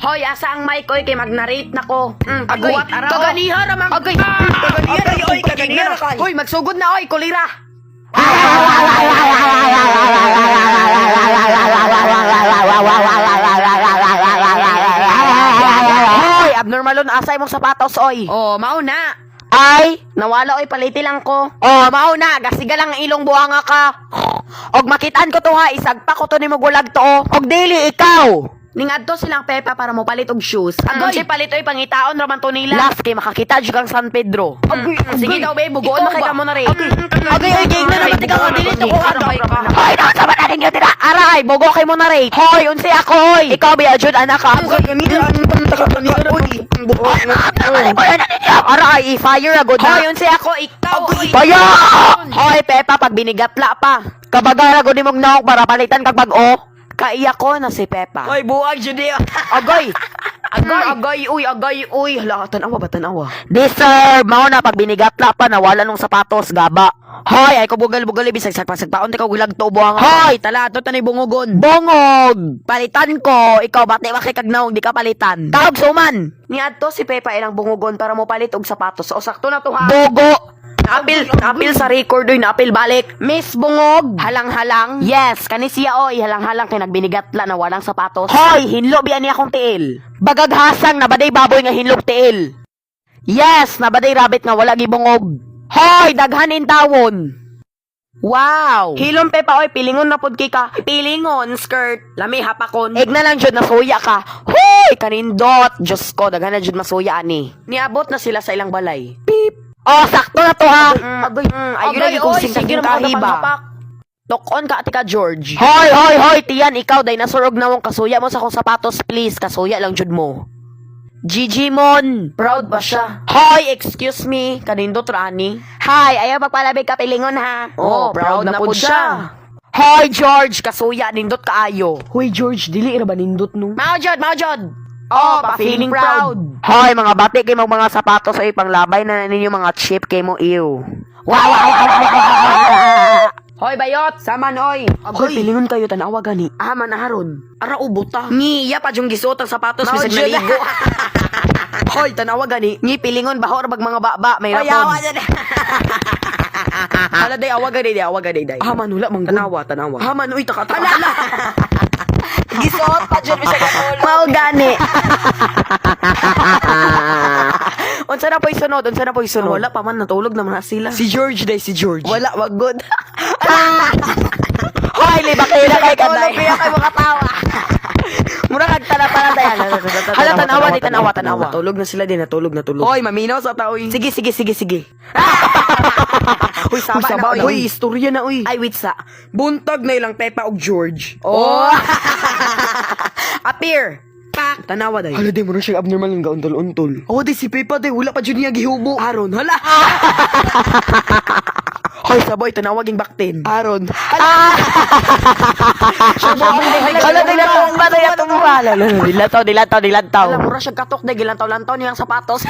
Hoy, asa ang mic oy kay mag-narrate nako. Pagbuhat ara. Kaganiha ramang. Agay. Kaganiha na kay. Hoy, magsugod na oy, kulira. Hoy, abnormalon asay mong sapatos oy. Oh, mauna. Ay, nawala oy paliti lang ko. Oh, mao na, gasiga lang ang ilong buhanga ka. Og makitaan ko to ha, isagpa ko to ni gulag to. Og dili ikaw. Ningadto silang Pepa para mo palit og shoes. Agoy, si palit oy pangitaon raman to nila. Last kay makakita jud kang San Pedro. Sige daw be, bugoon na kay kamo na rin. Agay, na naman tika dili to ko aray ka. Hoy, nasa ba natin yun tira? Aray, bugo kay mo na rin. Hoy, unsi ako hoy. Ikaw ba jud anak ka? Aray, i-fire agad na. Hoy, unsi ako, ikaw. Baya! Hoy, Pepa, pag binigatla pa. Kabagara ko ni mong naok para palitan kag bag-o. Kaiya ko na si Pepa. Hoy, buwag jud di. Agoy! Agay, uy. Hala, tanawa ba, tanawa? Deserve! Mao na, pag binigatla pa, nawala nung sapatos, gaba. Hoy, ay ko bugal-bugal, bisag sagpaon, ikaw gulag to, buhang. Hoy, talato, tanay bungogon. Bongog! Palitan ko, ikaw, bati makikagnaw, di ka palitan. Tawag suman! Niadto si Pepa ilang bungogon para mo palit og sapatos. O, sakto na to, ha? Bogo! Napil sa record oy, napil balik. Miss Bungog, halang-halang. Yes, kani siya oy, halang-halang kay nagbinigatla na walang sapatos. Hoy, hinlo biyan niya akong tiil. Bagaghasang nabaday baboy nga hinlog tiil. Yes, nabaday rabbit nga wala gibungog. Hoy, daghanin tawon. Wow! Hilom Pepa oy, pilingon na pud ka. Pilingon, skirt, lami hapakon. Eg na lang jud nasuya ka. Hoy, kanindot. Diyos ko, daghan na jud masuya ani. Niabot na sila sa ilang balay. Beep. Oh, sakto na to ha. Ayun lagi kong sing kahiba. Tokon ka atika George. Hoy, tiyan ikaw dinosaur og nawong kasuya mo sa akong sapatos please. Kasuya lang jud mo. Gigi Mon, proud ba siya? Hoy, excuse me, kanindot rani. Hi, ayaw magpalabig ka pilingon ha. Oh, proud na pud siya. Hoy George, kasuya nindot kaayo. Hoy George, dili ra ba nindot no? Mao jud. Oh, pa-feeling proud. Hoy, mga bati kay mo mga sapatos ay panglabay na ninyo mga cheap kay mo ew. Wow. Hoy, bayot, saman oy. Hoy, pilingon kayo tanawa gani. Man aron. Ara ubuta. Niya pa jung gisuot ang sapatos bisag naligo. Hoy, tanawa gani. Ni pilingon baho ra bag mga baba, may rapon. Ayawa dyan. Hala day awa gani day. Manula mang tanawa. Man uy taka. Gisuot pa jud bisag katulog. Mao gani. Unsa na po'y sunod? Wala pa man natulog naman na sila. Si George. Wala, wag good. Hoy, liba kayo na kay kanday. Tulog kaya kay makatawa. Mura kag tanawa pa na tayo. Hala, tanawa. Natulog na sila din, natulog. Hoy, maminaw sa taoy. Sige. Hoy, saba. Hoy, istorya na, uy. Ay, wait sa. Buntag na ilang Pepa og George. Oh. Appear. Pak. Tanawa day. Hala, di mo na siya abnormal ng gauntol-untol. Oh, di si Pepa day. Wala pa dyan niya gihubo. Aron, hala. Hoy, saboy, tanawaging baktin. Aron. Hala, dilataw. Alam mo ra siya katok day, gilantaw-lantaw niyang sapatos.